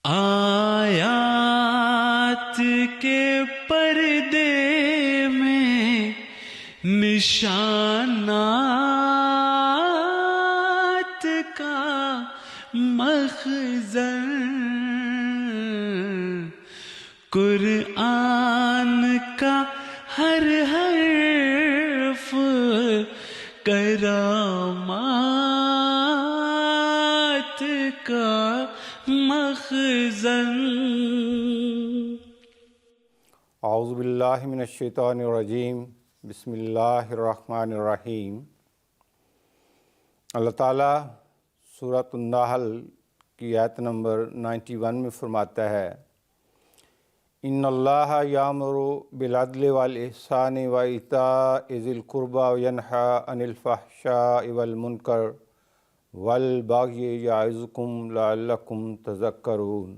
آیات کے پردے میں نشانات کا مخزن، قرآن کا ہر حرف کرامات کا مخزن۔ اعوذ باللہ من الشیطان الرجیم، بسم اللہ الرحمن الرحیم۔ اللہ تعالیٰ سورۃ النحل کی آیت نمبر 91 میں فرماتا ہے، ان اللہ یامر بالعدل والاحسان وایتاء ذی القربی وینہی عن الفحشاء والمنکر والبغی یعظکم لعلکم تذکرون۔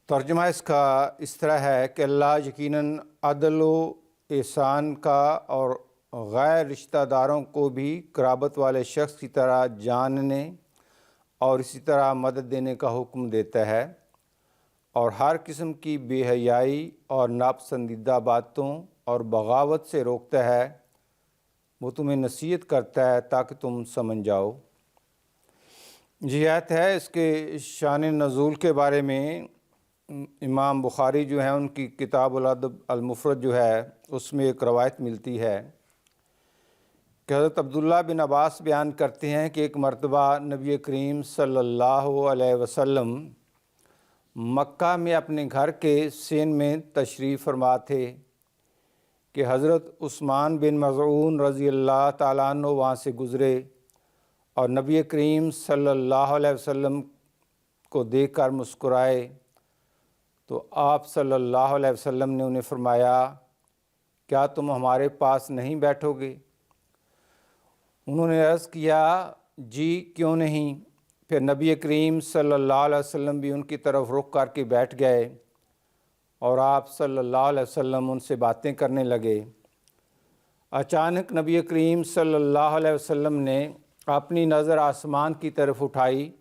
ترجمہ اس کا اس طرح ہے کہ اللہ یقیناً عدل و احسان کا اور غیر رشتہ داروں کو بھی قرابت والے شخص کی طرح جاننے اور اسی طرح مدد دینے کا حکم دیتا ہے، اور ہر قسم کی بے حیائی اور ناپسندیدہ باتوں اور بغاوت سے روکتا ہے۔ وہ تمہیں نصیحت کرتا ہے تاکہ تم سمجھ جاؤ۔ یہ آیت ہے، اس کے شان نزول کے بارے میں امام بخاری جو ہیں ان کی کتاب الادب المفرد جو ہے اس میں ایک روایت ملتی ہے کہ حضرت عبداللہ بن عباس بیان کرتے ہیں کہ ایک مرتبہ نبی کریم صلی اللہ علیہ وسلم مکہ میں اپنے گھر کے سین میں تشریف فرما تھے کہ حضرت عثمان بن مظعون رضی اللہ تعالیٰ عنہ وہاں سے گزرے اور نبی کریم صلی اللہ علیہ وسلم کو دیکھ کر مسکرائے، تو آپ صلی اللہ علیہ وسلم نے انہیں فرمایا، کیا تم ہمارے پاس نہیں بیٹھو گے؟ انہوں نے عرض کیا، جی کیوں نہیں؟ پھر نبی کریم صلی اللہ علیہ وسلم بھی ان کی طرف رخ کر کے بیٹھ گئے اور آپ صلی اللہ علیہ وسلم ان سے باتیں کرنے لگے۔ اچانک نبی کریم صلی اللہ علیہ وسلم نے اپنی نظر آسمان کی طرف اٹھائی،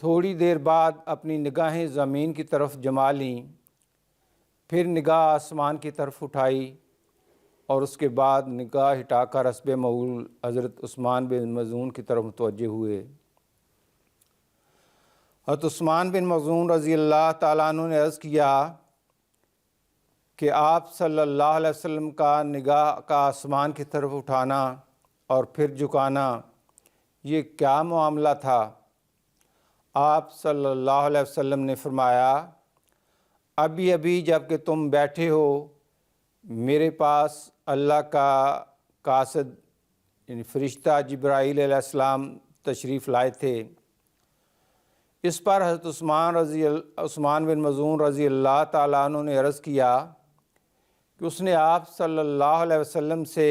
تھوڑی دیر بعد اپنی نگاہیں زمین کی طرف جما لیں، پھر نگاہ آسمان کی طرف اٹھائی اور اس کے بعد نگاہ ہٹا کر حسب معمول حضرت عثمان بن مظعون کی طرف متوجہ ہوئے۔ حضرت عثمان بن مظعون رضی اللہ تعالیٰ عنہ نے عرض کیا کہ آپ صلی اللہ علیہ وسلم کا نگاہ کا آسمان کی طرف اٹھانا اور پھر جھکانا، یہ کیا معاملہ تھا؟ آپ صلی اللہ علیہ وسلم نے فرمایا، ابھی ابھی جب کہ تم بیٹھے ہو میرے پاس اللہ کا قاصد یعنی فرشتہ جبرائیل علیہ السلام تشریف لائے تھے۔ اس پر حضرت عثمان بن مظعون رضی اللہ تعالیٰ عنہ نے عرض کیا کہ اس نے آپ صلی اللہ علیہ وسلم سے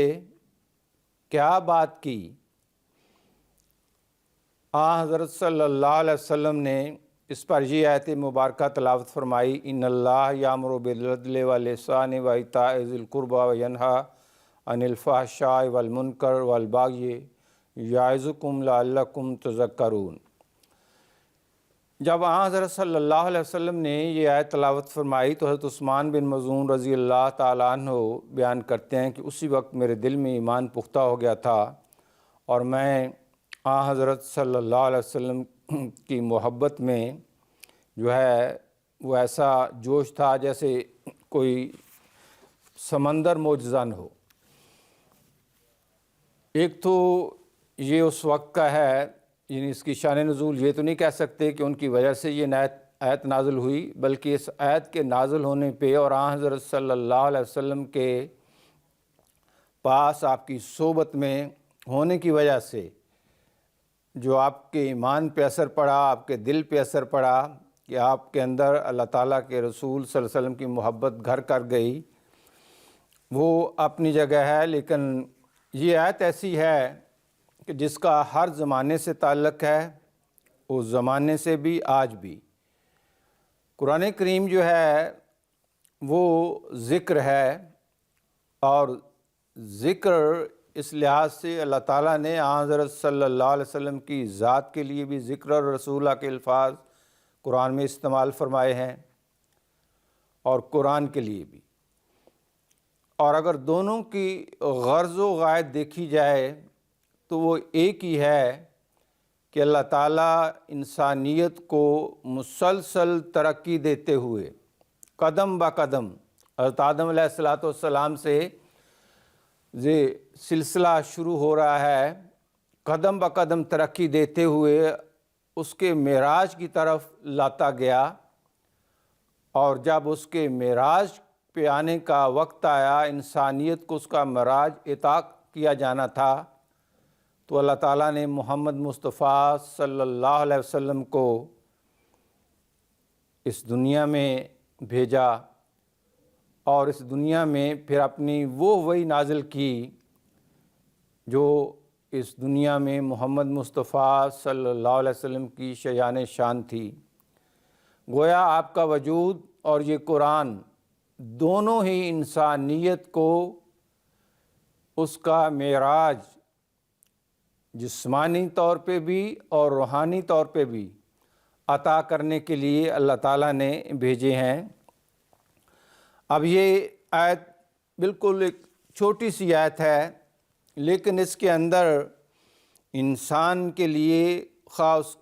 کیا بات کی؟ حضرت صلی اللہ علیہ وسلم نے اس پر یہ آیت مبارکہ تلاوت فرمائی، ان اللہ یامر بالعدل والاحسان وایتاء ذی القربی وینہی عن الفحشاء والمنکر والبغی یعظکم لعلکم تذکرون۔ جب حضرت صلی اللہ علیہ وسلم نے یہ آیت تلاوت فرمائی تو حضرت عثمان بن مظعون رضی اللہ تعالیٰ عنہ بیان کرتے ہیں کہ اسی وقت میرے دل میں ایمان پختہ ہو گیا تھا اور میں حضرت صلی اللہ علیہ وسلم کی محبت میں جو ہے وہ ایسا جوش تھا جیسے کوئی سمندر موجزن ہو۔ ایک تو یہ اس وقت کا ہے، یعنی اس کی شان نزول یہ تو نہیں کہہ سکتے کہ ان کی وجہ سے یہ آیت نازل ہوئی، بلکہ اس آیت کے نازل ہونے پہ اور حضرت صلی اللہ علیہ وسلم کے پاس آپ کی صحبت میں ہونے کی وجہ سے جو آپ کے ایمان پہ اثر پڑا، آپ کے دل پہ اثر پڑا کہ آپ کے اندر اللہ تعالیٰ کے رسول صلی اللہ علیہ وسلم کی محبت گھر کر گئی، وہ اپنی جگہ ہے۔ لیکن یہ آیت ایسی ہے کہ جس کا ہر زمانے سے تعلق ہے، اس زمانے سے بھی آج بھی۔ قرآن کریم جو ہے وہ ذکر ہے، اور ذکر اس لحاظ سے اللہ تعالیٰ نے حضرت صلی اللہ علیہ وسلم کی ذات کے لیے بھی ذکر اور رسولہ کے الفاظ قرآن میں استعمال فرمائے ہیں، اور قرآن کے لیے بھی۔ اور اگر دونوں کی غرض و غایت دیکھی جائے تو وہ ایک ہی ہے کہ اللہ تعالیٰ انسانیت کو مسلسل ترقی دیتے ہوئے قدم با قدم حضرت آدم علیہ السلام سے یہ سلسلہ شروع ہو رہا ہے، قدم با قدم ترقی دیتے ہوئے اس کے معراج کی طرف لاتا گیا، اور جب اس کے معراج پہ آنے کا وقت آیا، انسانیت کو اس کا معراج عطا کیا جانا تھا، تو اللہ تعالیٰ نے محمد مصطفیٰ صلی اللہ علیہ وسلم کو اس دنیا میں بھیجا، اور اس دنیا میں پھر اپنی وہ وحی نازل کی جو اس دنیا میں محمد مصطفیٰ صلی اللہ علیہ وسلم کی شایان شان تھی۔ گویا آپ کا وجود اور یہ قرآن دونوں ہی انسانیت کو اس کا معراج جسمانی طور پہ بھی اور روحانی طور پہ بھی عطا کرنے کے لیے اللہ تعالیٰ نے بھیجے ہیں۔ اب یہ آیت بالکل ایک چھوٹی سی آیت ہے، لیکن اس کے اندر انسان کے لیے خاص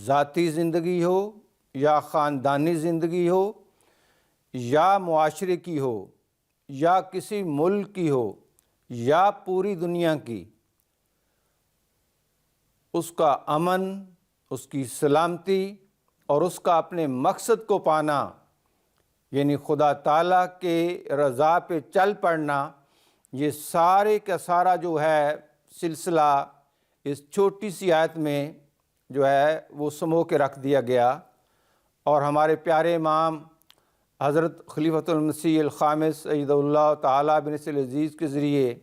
ذاتی زندگی ہو یا خاندانی زندگی ہو یا معاشرے کی ہو یا کسی ملک کی ہو یا پوری دنیا کی، اس کا امن، اس کی سلامتی اور اس کا اپنے مقصد کو پانا، یعنی خدا تعالیٰ کے رضا پہ چل پڑنا، یہ سارے کا سارا جو ہے سلسلہ اس چھوٹی سی آیت میں جو ہے وہ سمو کے رکھ دیا گیا۔ اور ہمارے پیارے امام حضرت خلیفۃ المسیح الخامس ایدہ اللہ تعالیٰ بن نصر العزیز کے ذریعے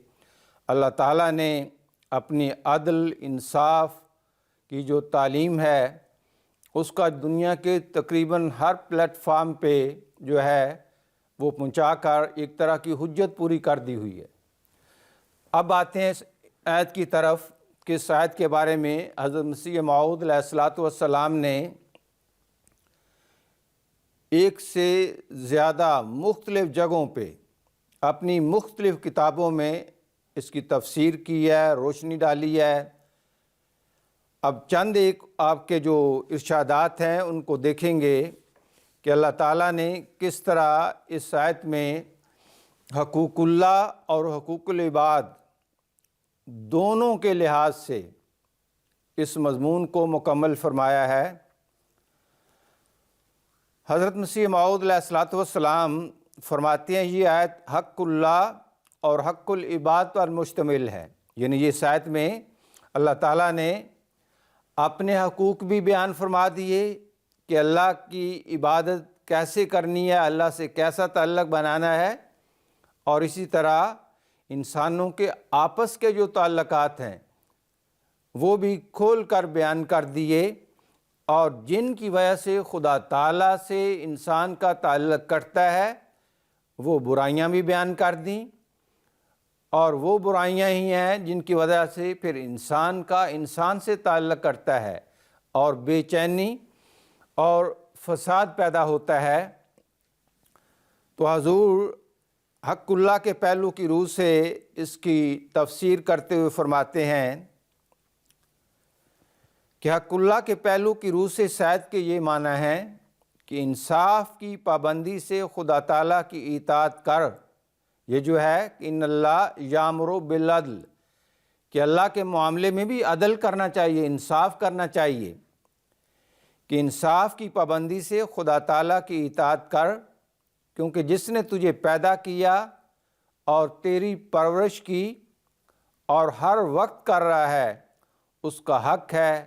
اللہ تعالیٰ نے اپنی عدل انصاف کی جو تعلیم ہے اس کا دنیا کے تقریباً ہر پلیٹ فارم پہ جو ہے وہ پہنچا کر ایک طرح کی حجت پوری کر دی ہوئی ہے۔ اب آتے ہیں اس آیت کی طرف کہ اس آیت کے بارے میں حضرت مسیح موعود علیہ السلام نے ایک سے زیادہ مختلف جگہوں پہ اپنی مختلف کتابوں میں اس کی تفسیر کی ہے، روشنی ڈالی ہے۔ اب چند ایک آپ کے جو ارشادات ہیں ان کو دیکھیں گے کہ اللہ تعالیٰ نے کس طرح اس آیت میں حقوق اللہ اور حقوق العباد دونوں کے لحاظ سے اس مضمون کو مکمل فرمایا ہے۔ حضرت مسیح موعود علیہ السلام فرماتے ہیں یہ آیت حق اللہ اور حق العباد پر مشتمل ہے، یعنی یہ اس آیت میں اللہ تعالیٰ نے اپنے حقوق بھی بیان فرما دیے کہ اللہ کی عبادت کیسے کرنی ہے، اللہ سے کیسا تعلق بنانا ہے، اور اسی طرح انسانوں کے آپس کے جو تعلقات ہیں وہ بھی کھول کر بیان کر دیے، اور جن کی وجہ سے خدا تعالیٰ سے انسان کا تعلق کٹتا ہے وہ برائیاں بھی بیان کر دیں، اور وہ برائیاں ہی ہیں جن کی وجہ سے پھر انسان کا انسان سے تعلق کرتا ہے اور بے چینی اور فساد پیدا ہوتا ہے۔ تو حضور حق اللہ کے پہلو کی روح سے اس کی تفسیر کرتے ہوئے فرماتے ہیں کہ حق اللہ کے پہلو کی روح سے شاید کہ یہ معنی ہے کہ انصاف کی پابندی سے خدا تعالیٰ کی اطاعت کر، یہ جو ہے کہ ان اللہ یامر بالعدل، کہ اللہ کے معاملے میں بھی عدل کرنا چاہیے، انصاف کرنا چاہیے، کہ انصاف کی پابندی سے خدا تعالیٰ کی اطاعت کر، کیونکہ جس نے تجھے پیدا کیا اور تیری پرورش کی اور ہر وقت کر رہا ہے، اس کا حق ہے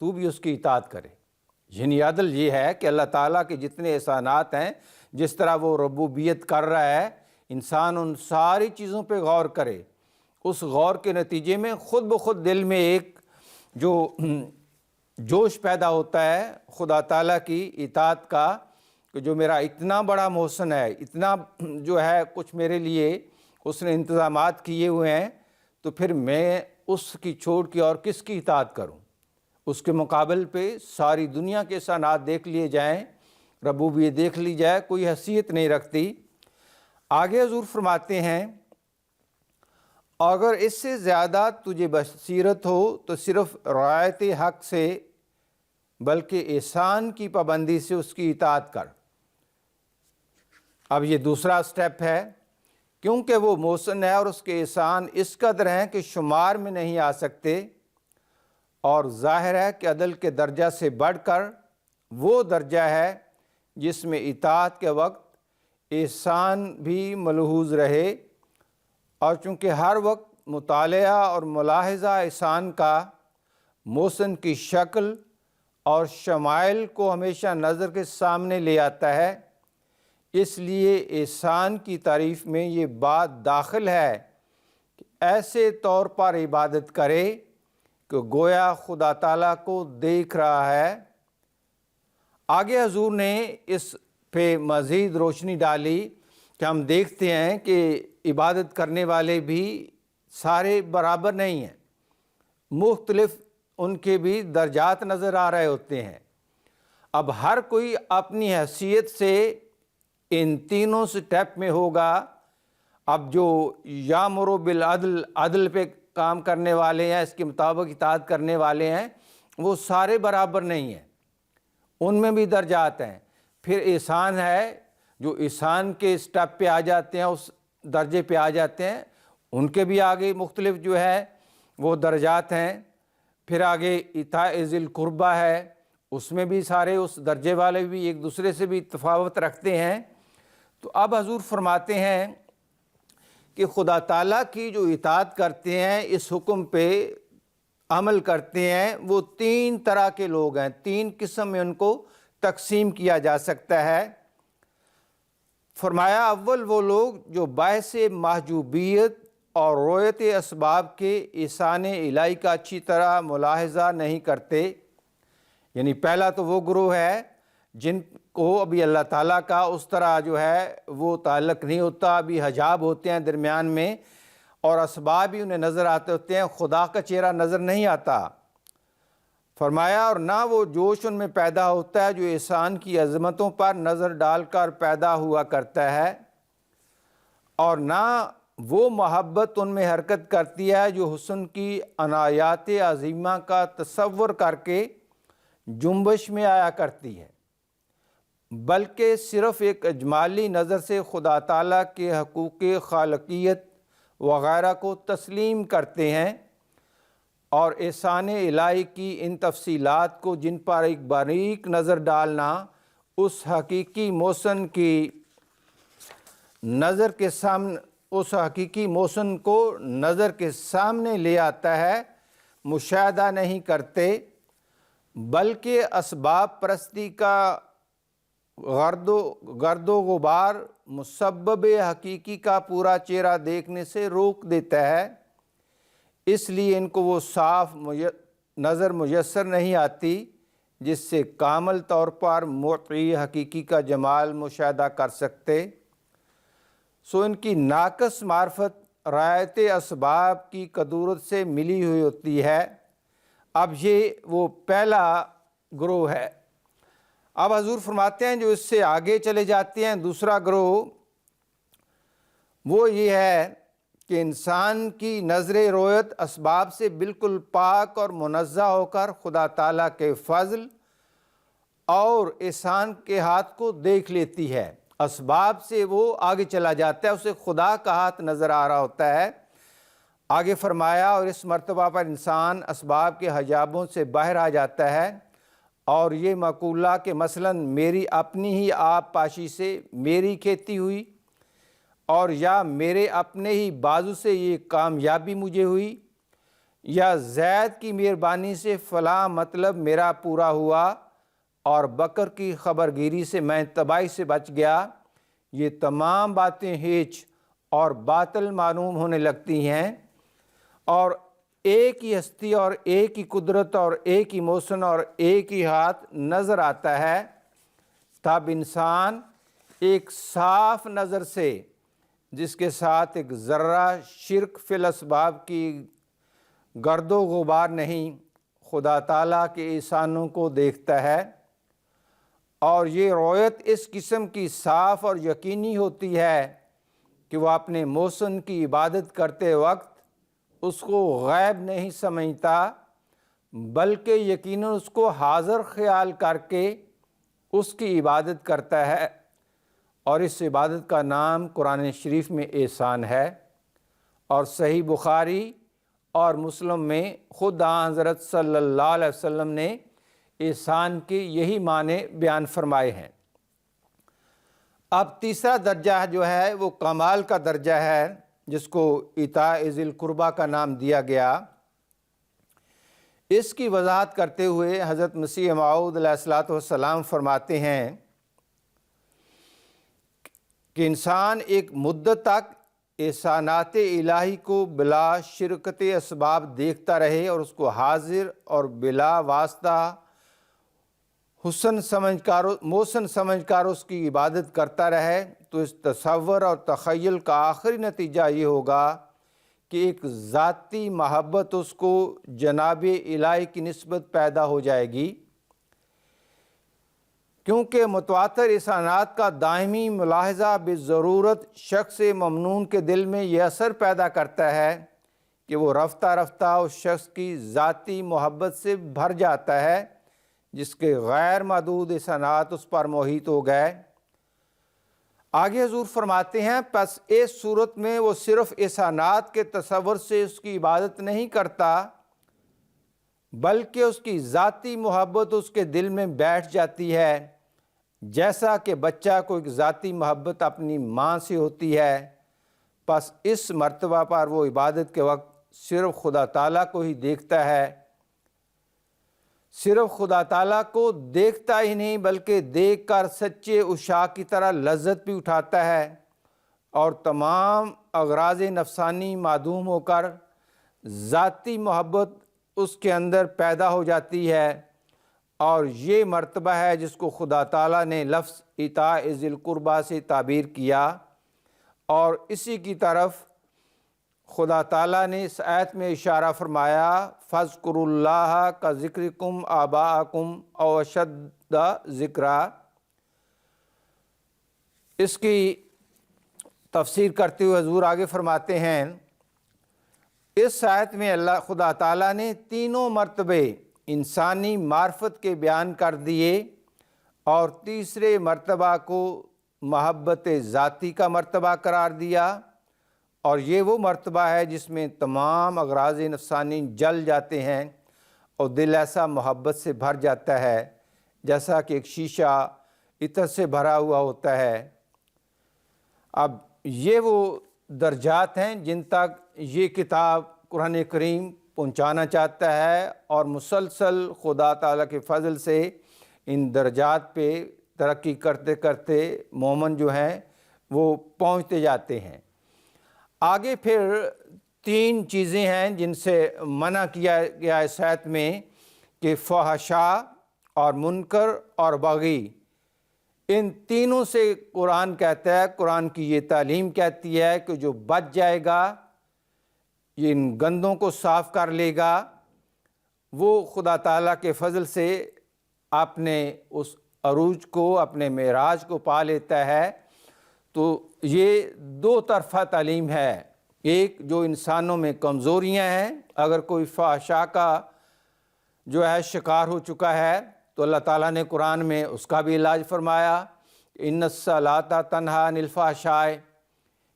تو بھی اس کی اطاعت کرے۔ یعنی عدل یہ ہے کہ اللہ تعالیٰ کے جتنے احسانات ہیں، جس طرح وہ ربوبیت کر رہا ہے، انسان ان ساری چیزوں پہ غور کرے۔ اس غور کے نتیجے میں خود بخود دل میں ایک جو جوش پیدا ہوتا ہے خدا تعالیٰ کی اطاعت کا، کہ جو میرا اتنا بڑا محسن ہے، اتنا جو ہے کچھ میرے لیے اس نے انتظامات کیے ہوئے ہیں، تو پھر میں اس کی چھوڑ کے اور کس کی اطاعت کروں؟ اس کے مقابل پہ ساری دنیا کے احسانات دیکھ لیے جائیں، ربوبیت دیکھ لی جائے، کوئی حیثیت نہیں رکھتی۔ آگے حضور فرماتے ہیں اگر اس سے زیادہ تجھے بصیرت ہو تو صرف رعایت حق سے بلکہ احسان کی پابندی سے اس کی اطاعت کر۔ اب یہ دوسرا سٹیپ ہے، کیونکہ وہ محسن ہے اور اس کے احسان اس قدر ہیں کہ شمار میں نہیں آ سکتے، اور ظاہر ہے کہ عدل کے درجہ سے بڑھ کر وہ درجہ ہے جس میں اطاعت کے وقت احسان بھی ملحوظ رہے، اور چونکہ ہر وقت مطالعہ اور ملاحظہ احسان کا محسن کی شکل اور شمائل کو ہمیشہ نظر کے سامنے لے آتا ہے، اس لیے احسان کی تعریف میں یہ بات داخل ہے کہ ایسے طور پر عبادت کرے کہ گویا خدا تعالیٰ کو دیکھ رہا ہے۔ آگے حضور نے اس پہ مزید روشنی ڈالی کہ ہم دیکھتے ہیں کہ عبادت کرنے والے بھی سارے برابر نہیں ہیں، مختلف ان کے بھی درجات نظر آ رہے ہوتے ہیں۔ اب ہر کوئی اپنی حیثیت سے ان تینوں سٹیپ میں ہوگا۔ اب جو یامر بالعدل، عدل پہ کام کرنے والے ہیں، اس کے مطابق اطاعت کرنے والے ہیں، وہ سارے برابر نہیں ہیں، ان میں بھی درجات ہیں۔ پھر احسان ہے، جو احسان کے سٹیپ پہ آ جاتے ہیں، اس درجے پہ آ جاتے ہیں، ان کے بھی آگے مختلف جو ہے وہ درجات ہیں۔ پھر آگے اطاع ذی القربہ ہے، اس میں بھی سارے اس درجے والے بھی ایک دوسرے سے بھی تفاوت رکھتے ہیں۔ تو اب حضور فرماتے ہیں کہ خدا تعالیٰ کی جو اطاعت کرتے ہیں، اس حکم پہ عمل کرتے ہیں، وہ تین طرح کے لوگ ہیں، تین قسم میں ان کو تقسیم کیا جا سکتا ہے۔ فرمایا اول وہ لوگ جو باعث محجوبیت اور رویت اسباب کے احسان الہی کا اچھی طرح ملاحظہ نہیں کرتے، یعنی پہلا تو وہ گروہ ہے جن کو ابھی اللہ تعالیٰ کا اس طرح جو ہے وہ تعلق نہیں ہوتا، ابھی حجاب ہوتے ہیں درمیان میں، اور اسباب بھی انہیں نظر آتے ہوتے ہیں، خدا کا چہرہ نظر نہیں آتا۔ فرمایا اور نہ وہ جوش ان میں پیدا ہوتا ہے جو احسان کی عظمتوں پر نظر ڈال کر پیدا ہوا کرتا ہے، اور نہ وہ محبت ان میں حرکت کرتی ہے جو حسن کی عنایات عظیمہ کا تصور کر کے جنبش میں آیا کرتی ہے، بلکہ صرف ایک اجمالی نظر سے خدا تعالیٰ کے حقوق خالقیت وغیرہ کو تسلیم کرتے ہیں، اور احسان الہی کی ان تفصیلات کو جن پر ایک باریک نظر ڈالنا اس حقیقی محسن کی نظر کے سامنے، اس حقیقی محسن کو نظر کے سامنے لے آتا ہے، مشاہدہ نہیں کرتے، بلکہ اسباب پرستی کا گرد و غبار مسبب حقیقی کا پورا چہرہ دیکھنے سے روک دیتا ہے، اس لیے ان کو وہ صاف نظر میسر نہیں آتی جس سے کامل طور پر معطی حقیقی کا جمال مشاہدہ کر سکتے۔ سو ان کی ناقص معرفت رعایت اسباب کی قدورت سے ملی ہوئی ہوتی ہے۔ اب یہ وہ پہلا گروہ ہے۔ اب حضور فرماتے ہیں جو اس سے آگے چلے جاتے ہیں، دوسرا گروہ وہ یہ ہے کہ انسان کی نظر رویت اسباب سے بالکل پاک اور منزہ ہو کر خدا تعالیٰ کے فضل اور احسان کے ہاتھ کو دیکھ لیتی ہے، اسباب سے وہ آگے چلا جاتا ہے، اسے خدا کا ہاتھ نظر آ رہا ہوتا ہے۔ آگے فرمایا اور اس مرتبہ پر انسان اسباب کے حجابوں سے باہر آ جاتا ہے، اور یہ مقولہ کہ مثلاً میری اپنی ہی آب پاشی سے میری کھیتی ہوئی، اور یا میرے اپنے ہی بازو سے یہ کامیابی مجھے ہوئی، یا زید کی مہربانی سے فلاں مطلب میرا پورا ہوا، اور بکر کی خبرگیری سے میں تباہی سے بچ گیا، یہ تمام باتیں ہیچ اور باطل معلوم ہونے لگتی ہیں، اور ایک ہی ہستی اور ایک ہی قدرت اور ایک ہی محسن اور ایک ہی ہاتھ نظر آتا ہے۔ تب انسان ایک صاف نظر سے جس کے ساتھ ایک ذرہ شرک فی الاسباب کی گرد و غبار نہیں، خدا تعالیٰ کے احسانوں کو دیکھتا ہے، اور یہ رویت اس قسم کی صاف اور یقینی ہوتی ہے کہ وہ اپنے محسن کی عبادت کرتے وقت اس کو غیب نہیں سمجھتا، بلکہ یقیناً اس کو حاضر خیال کر کے اس کی عبادت کرتا ہے، اور اس عبادت کا نام قرآن شریف میں احسان ہے۔ اور صحیح بخاری اور مسلم میں خود حضرت صلی اللہ علیہ وسلم نے احسان کے یہی معنی بیان فرمائے ہیں۔ اب تیسرا درجہ جو ہے وہ کمال کا درجہ ہے، جس کو اطاع ذی القربیٰ کا نام دیا گیا۔ اس کی وضاحت کرتے ہوئے حضرت مسیح موعود علیہ السلام فرماتے ہیں کہ انسان ایک مدت تک احسانات الہی کو بلا شرکت اسباب دیکھتا رہے اور اس کو حاضر اور بلا واسطہ محسن سمجھ کر اس کی عبادت کرتا رہے، تو اس تصور اور تخیل کا آخری نتیجہ یہ ہوگا کہ ایک ذاتی محبت اس کو جناب الہی کی نسبت پیدا ہو جائے گی، کیونکہ متواتر احسانات کا دائمی ملاحظہ بضرورت شخص ممنون کے دل میں یہ اثر پیدا کرتا ہے کہ وہ رفتہ رفتہ اس شخص کی ذاتی محبت سے بھر جاتا ہے، جس کے غیر محدود احسانات اس پر محیط ہو گئے۔ آگے حضور فرماتے ہیں، پس اس صورت میں وہ صرف احسانات کے تصور سے اس کی عبادت نہیں کرتا، بلکہ اس کی ذاتی محبت اس کے دل میں بیٹھ جاتی ہے، جیسا کہ بچہ کو ایک ذاتی محبت اپنی ماں سے ہوتی ہے۔ پس اس مرتبہ پر وہ عبادت کے وقت صرف خدا تعالیٰ کو ہی دیکھتا ہے، صرف خدا تعالیٰ کو دیکھتا ہی نہیں بلکہ دیکھ کر سچے عشاق کی طرح لذت بھی اٹھاتا ہے، اور تمام اغراض نفسانی معدوم ہو کر ذاتی محبت اس کے اندر پیدا ہو جاتی ہے۔ اور یہ مرتبہ ہے جس کو خدا تعالیٰ نے لفظ اطاع ذی القربیٰ سے تعبیر کیا، اور اسی کی طرف خدا تعالیٰ نے اس آیت میں اشارہ فرمایا، فاذکروا اللہ کذکرکم آباءکم او اشد ذکرا۔ اس کی تفسیر کرتے ہوئے حضور آگے فرماتے ہیں، اس آیت میں خدا تعالیٰ نے تینوں مرتبے انسانی معرفت کے بیان کر دیے، اور تیسرے مرتبہ کو محبت ذاتی کا مرتبہ قرار دیا، اور یہ وہ مرتبہ ہے جس میں تمام اغراض نفسانی جل جاتے ہیں اور دل ایسا محبت سے بھر جاتا ہے جیسا کہ ایک شیشہ عطر سے بھرا ہوا ہوتا ہے۔ اب یہ وہ درجات ہیں جن تک یہ کتاب قرآن کریم پہنچانا چاہتا ہے، اور مسلسل خدا تعالیٰ کے فضل سے ان درجات پہ ترقی کرتے کرتے مومن جو ہیں وہ پہنچتے جاتے ہیں۔ آگے پھر تین چیزیں ہیں جن سے منع کیا گیا اس آیت میں، کہ فحشاء اور منکر اور بغی، ان تینوں سے قرآن کہتا ہے، قرآن کی یہ تعلیم کہتی ہے کہ جو بچ جائے گا، یہ ان گندوں کو صاف کر لے گا، وہ خدا تعالیٰ کے فضل سے اپنے اس عروج کو، اپنے معراج کو پا لیتا ہے۔ تو یہ دو طرفہ تعلیم ہے، ایک جو انسانوں میں کمزوریاں ہیں، اگر کوئی فحشاء کا جو ہے شکار ہو چکا ہے تو اللہ تعالیٰ نے قرآن میں اس کا بھی علاج فرمایا، ان الصلاۃ تنہیٰ عن الفحشاء،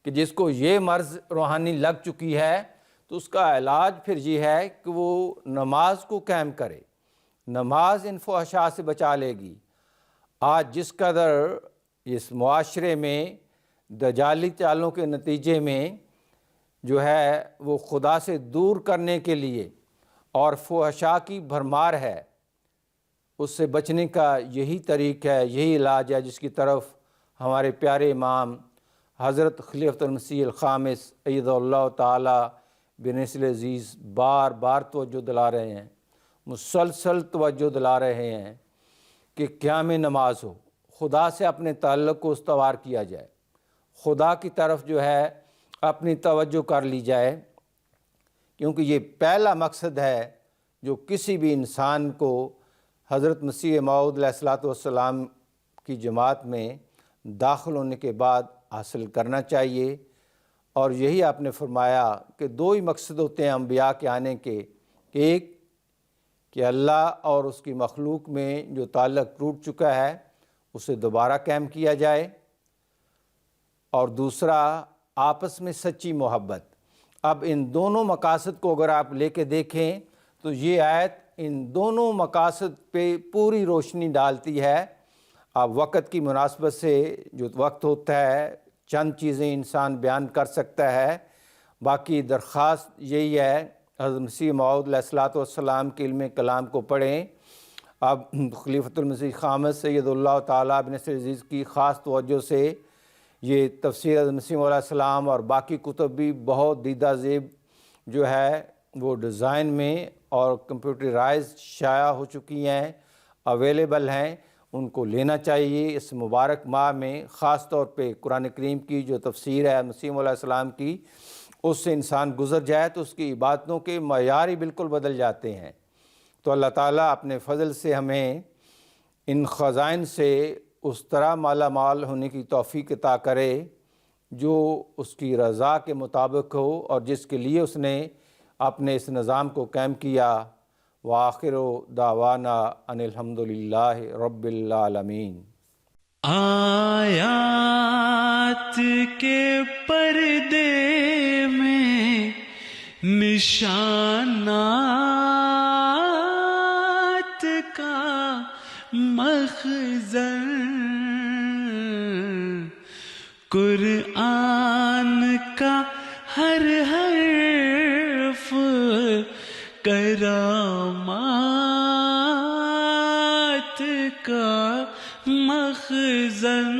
کہ جس کو یہ مرض روحانی لگ چکی ہے تو اس کا علاج پھر یہ ہے کہ وہ نماز کو قائم کرے، نماز ان فحشاء سے بچا لے گی۔ آج جس قدر اس معاشرے میں دجالی چالوں کے نتیجے میں جو ہے وہ خدا سے دور کرنے کے لیے اور فحشاء کی بھرمار ہے، اس سے بچنے کا یہی طریقہ ہے، یہی علاج ہے جس کی طرف ہمارے پیارے امام حضرت خلیفۃ المسیح الخامس ایدہ اللہ تعالی بنصر عزیز بار بار توجہ دلا رہے ہیں، مسلسل توجہ دلا رہے ہیں کہ قیام نماز ہو، خدا سے اپنے تعلق کو استوار کیا جائے، خدا کی طرف جو ہے اپنی توجہ کر لی جائے، کیونکہ یہ پہلا مقصد ہے جو کسی بھی انسان کو حضرت مسیح موعود علیہ الصلوۃ والسلام کی جماعت میں داخل ہونے کے بعد حاصل کرنا چاہیے۔ اور یہی آپ نے فرمایا کہ دو ہی مقصد ہوتے ہیں انبیاء کے آنے کے، کہ ایک کہ اللہ اور اس کی مخلوق میں جو تعلق ٹوٹ چکا ہے اسے دوبارہ قائم کیا جائے، اور دوسرا آپس میں سچی محبت۔ اب ان دونوں مقاصد کو اگر آپ لے کے دیکھیں تو یہ آیت ان دونوں مقاصد پہ پوری روشنی ڈالتی ہے۔ اب وقت کی مناسبت سے جو وقت ہوتا ہے چند چیزیں انسان بیان کر سکتا ہے، باقی درخواست یہی ہے حضرت مسیح موعود علیہ الصلوۃ والسلام کے علم کلام کو پڑھیں۔ اب خلیفۃ المسیح خامس سید اللہ تعالیٰ بن نصر عزیز کی خاص توجہ سے یہ تفسیر حضرت مسیح علیہ السلام اور باقی کتب بھی بہت دیدہ زیب جو ہے وہ ڈیزائن میں اور کمپیوٹرائز شائع ہو چکی ہیں، اویلیبل ہیں، ان کو لینا چاہیے۔ اس مبارک ماہ میں خاص طور پہ قرآن کریم کی جو تفسیر ہے مسیح علیہ السلام کی، اس سے انسان گزر جائے تو اس کی عبادتوں کے معیار ہی بالکل بدل جاتے ہیں۔ تو اللہ تعالیٰ اپنے فضل سے ہمیں ان خزائن سے اس طرح مالا مال ہونے کی توفیق عطا کرے جو اس کی رضا کے مطابق ہو اور جس کے لیے اس نے اپنے اس نظام کو قائم کیا۔ وآخر دعوانا ان الحمدللہ رب العالمین۔ آیات کے پردے میں نشانات کا مخزن، قرآن کا ہر حرف کرامات کا مخزن۔